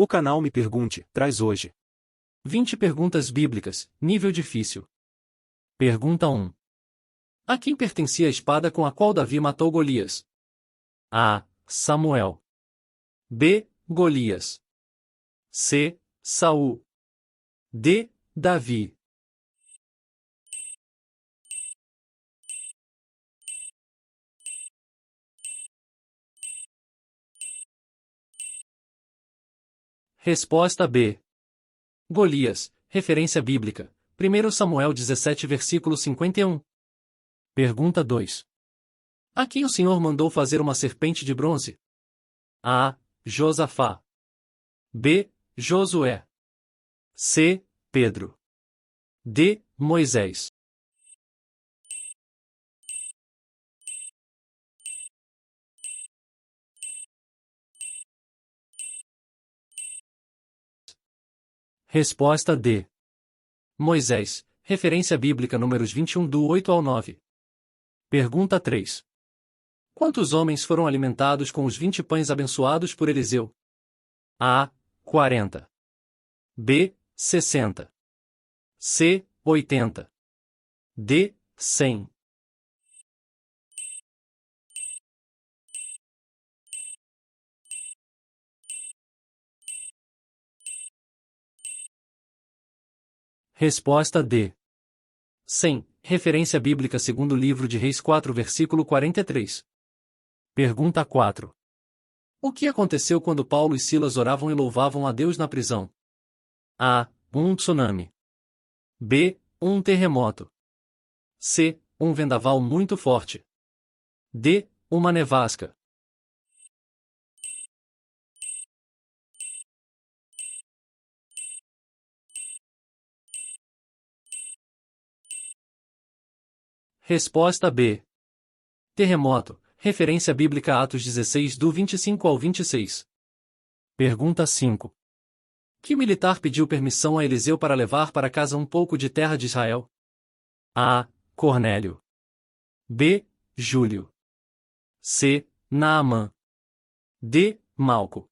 O canal Me Pergunte traz hoje 20 perguntas bíblicas, nível difícil. Pergunta 1. A quem pertencia a espada com a qual Davi matou Golias? A. Samuel. B. Golias. C. Saul. D. Davi. Resposta B. Golias, referência bíblica, 1 Samuel 17 versículo 51. Pergunta 2. A quem o Senhor mandou fazer uma serpente de bronze? A. Josafá. B. Josué. C. Pedro. D. Moisés. Resposta D. Moisés, referência bíblica números 21 do 8 ao 9. Pergunta 3. Quantos homens foram alimentados com os 20 pães abençoados por Eliseu? A. 40. B. 60. C. 80. D. 100. Resposta D. 100, referência bíblica segundo o livro de Reis 4 versículo 43. Pergunta 4. O que aconteceu quando Paulo e Silas oravam e louvavam a Deus na prisão? A. Um tsunami. B. Um terremoto. C. Um vendaval muito forte. D. Uma nevasca. Resposta B. Terremoto, referência bíblica Atos 16 do 25 ao 26. Pergunta 5. Que militar pediu permissão a Eliseu para levar para casa um pouco de terra de Israel? A. Cornélio. B. Júlio. C. Naamã. D. Malco.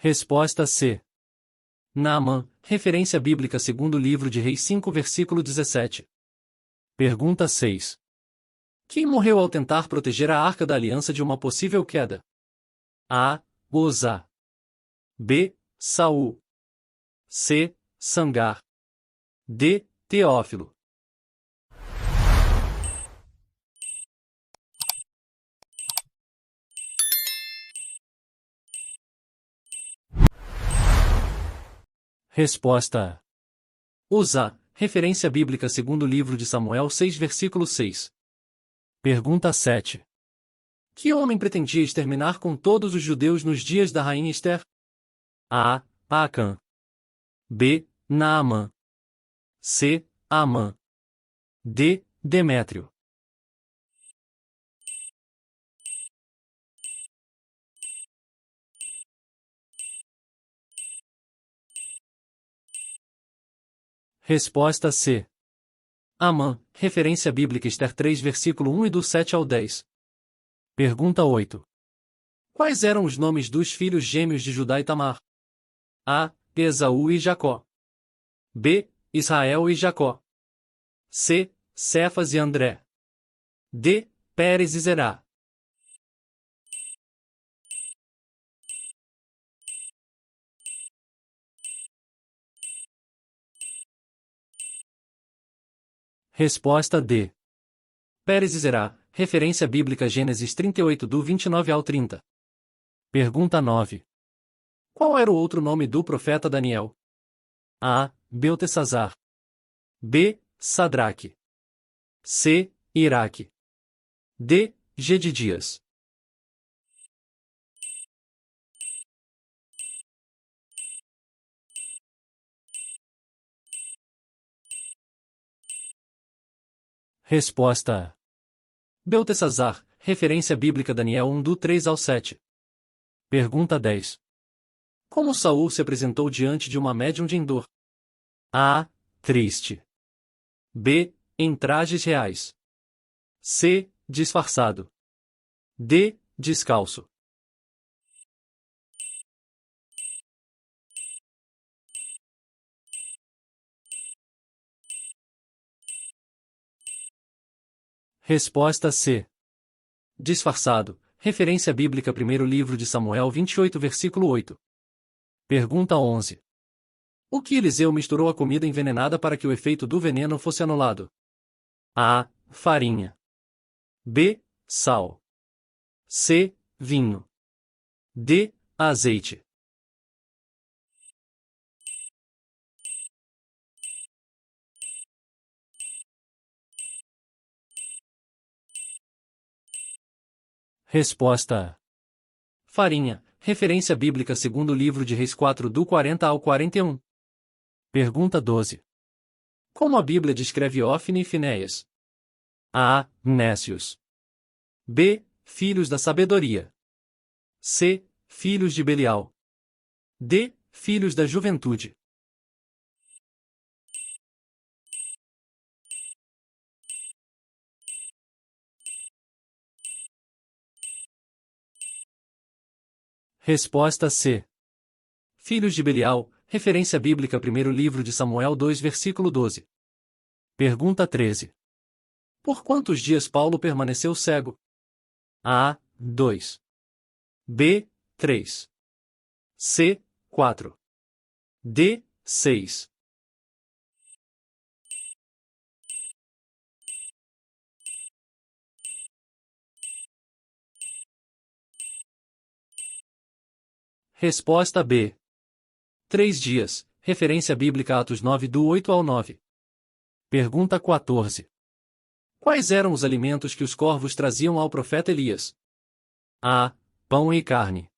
Resposta C. Naamã, referência bíblica segundo o livro de Reis 5 versículo 17. Pergunta 6. Quem morreu ao tentar proteger a Arca da Aliança de uma possível queda? A. Uzá. B. Saul. C. Sangar. D. Teófilo. Resposta A. Uzá, referência bíblica segundo o livro de Samuel 6 versículo 6. Pergunta 7. Que homem pretendia exterminar com todos os judeus nos dias da rainha Ester? A. Acã. B. Naamã. C. Amã. D. Demétrio. Resposta C. Amã, referência bíblica Ester 3 versículo 1 e do 7 ao 10. Pergunta 8. Quais eram os nomes dos filhos gêmeos de Judá e Tamar? A. Esaú e Jacó. B. Israel e Jacó. C. Cefas e André. D. Pérez e Zerá. Resposta D. Pérez e Zerá, referência bíblica Gênesis 38 do 29 ao 30. Pergunta 9. Qual era o outro nome do profeta Daniel? A. Beltesazar. B. Sadraque. C. Iraque. D. Gedidias. Resposta A. Beltesazar, referência bíblica Daniel 1 do 3 ao 7. Pergunta 10. Como Saul se apresentou diante de uma médium de Endor? A. Triste. B. Em trajes reais. C. Disfarçado. D. Descalço. Resposta C. Disfarçado. Referência bíblica, primeiro livro de Samuel 28, versículo 8. Pergunta 11. O que Eliseu misturou a comida envenenada para que o efeito do veneno fosse anulado? A. Farinha. B. Sal. C. Vinho. D. Azeite. Resposta A. Farinha. Referência bíblica segundo o livro de Reis 4 do 40 ao 41. Pergunta 12. Como a Bíblia descreve Ofni e Finéias? A. Nécios. B. Filhos da sabedoria. C. Filhos de Belial. D. Filhos da juventude. Resposta C. Filhos de Belial. Referência bíblica, primeiro livro de Samuel 2, versículo 12. Pergunta 13. Por quantos dias Paulo permaneceu cego? A. 2. B. 3. C. 4. D. 6. Resposta B. 3 dias. Referência bíblica Atos 9 do 8 ao 9. Pergunta 14. Quais eram os alimentos que os corvos traziam ao profeta Elias? A. Pão e carne.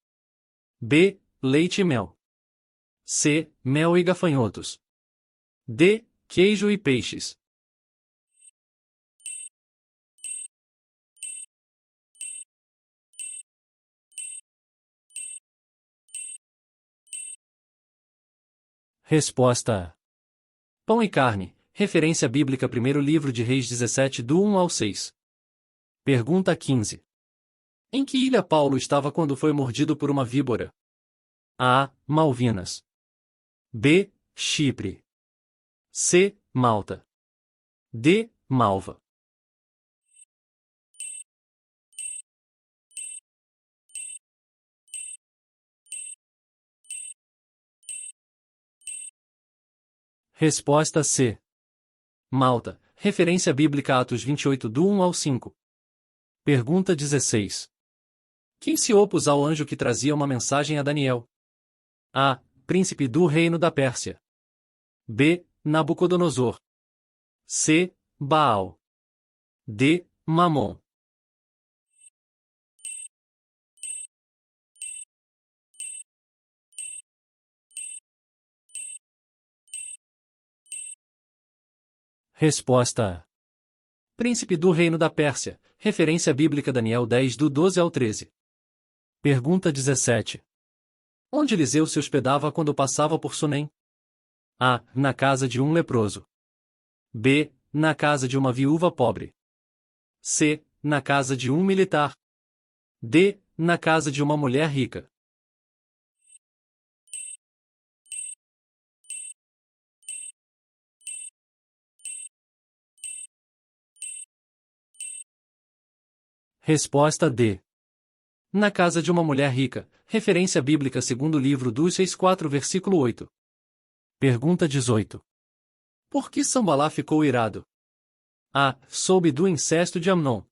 B. Leite e mel. C. Mel e gafanhotos. D. Queijo e peixes. Resposta A. Pão e carne. Referência bíblica, primeiro livro de Reis 17 do 1 ao 6. Pergunta 15. Em que ilha Paulo estava quando foi mordido por uma víbora? A. Malvinas. B. Chipre. C. Malta. D. Malva. Resposta C. Malta. Referência bíblica Atos 28 do 1 ao 5. Pergunta 16. Quem se opôs ao anjo que trazia uma mensagem a Daniel? A. Príncipe do reino da Pérsia. B. Nabucodonosor. C. Baal. D. Mamon. Resposta A. Príncipe do reino da Pérsia. Referência bíblica Daniel 10 do 12 ao 13. Pergunta 17. Onde Eliseu se hospedava quando passava por Sunem? A. Na casa de um leproso. B. Na casa de uma viúva pobre. C. Na casa de um militar. D. Na casa de uma mulher rica. Resposta D. Na casa de uma mulher rica. Referência bíblica segundo o livro dos Reis 4, versículo 8. Pergunta 18. Por que Sambalá ficou irado? A. Soube do incesto de Amnon.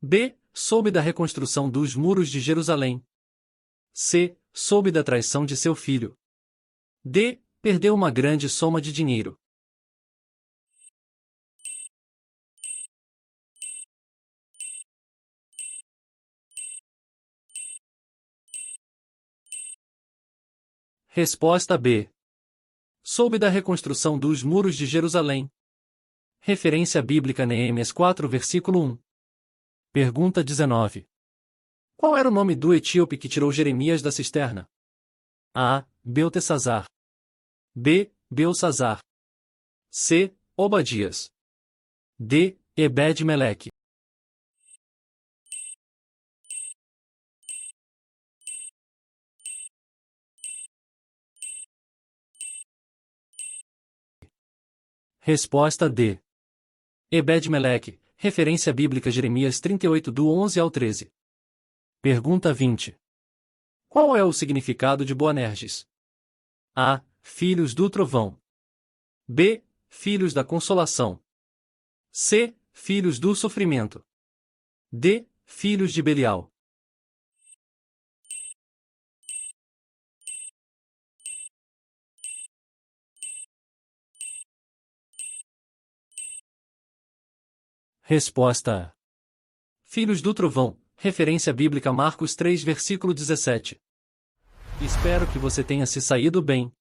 B. Soube da reconstrução dos muros de Jerusalém. C. Soube da traição de seu filho. D. Perdeu uma grande soma de dinheiro. Resposta B. Soube da reconstrução dos muros de Jerusalém. Referência bíblica Neemias 4, versículo 1. Pergunta 19. Qual era o nome do etíope que tirou Jeremias da cisterna? A. Beltesazar. B. Belsazar. C. Obadias. D. Ebed-Meleque. Resposta D. Ebed-Meleque, referência bíblica Jeremias 38 do 11 ao 13. Pergunta 20. Qual é o significado de Boanerges? A. Filhos do trovão. B. Filhos da consolação. C. Filhos do sofrimento. D. Filhos de Belial. Resposta A. Filhos do trovão, referência bíblica Marcos 3 versículo 17. Espero que você tenha se saído bem.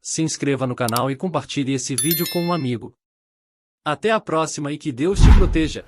Se inscreva no canal e compartilhe esse vídeo com um amigo. Até a próxima e que Deus te proteja.